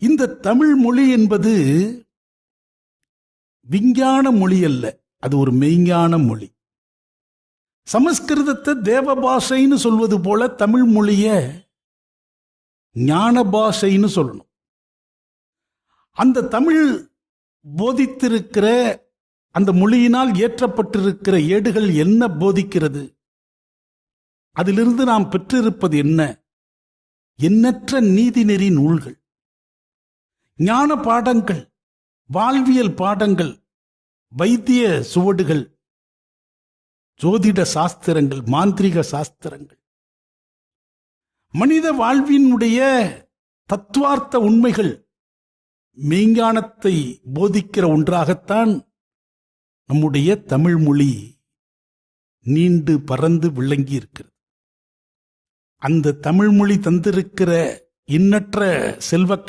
இந்த தமிழ் மொழி என்பது விஞ்ஞான மொழி அல்ல, அது ஒரு மெய்ஞான மொழி. சமஸ்கிருதத்தை தேவ பாஷைன்னு சொல்வது போல தமிழ் மொழிய ஞான பாஷைன்னு சொல்லணும். அந்த தமிழ் போதித்திருக்கிற, அந்த மொழியினால் ஏற்றப்பட்டிருக்கிற ஏடுகள் என்ன போதிக்கிறது? அதிலிருந்து நாம் பெற்றிருப்பது என்ன? எண்ணற்ற நீதிநெறி நூல்கள், ஞான பாடங்கள், வாழ்வியல் பாடங்கள், வைத்திய சுவடுகள், ஜோதிட சாஸ்திரங்கள், மாந்திரிக சாஸ்திரங்கள், மனித வாழ்வினுடைய தத்துவார்த்த உண்மைகள், மெய்ஞானத்தை போதிக்கிற ஒன்றாகத்தான் நம்முடைய தமிழ் மொழி நீண்டு பறந்து விளங்கி இருக்கிறது. அந்த தமிழ் மொழி தந்திருக்கிற எண்ணற்ற செல்வ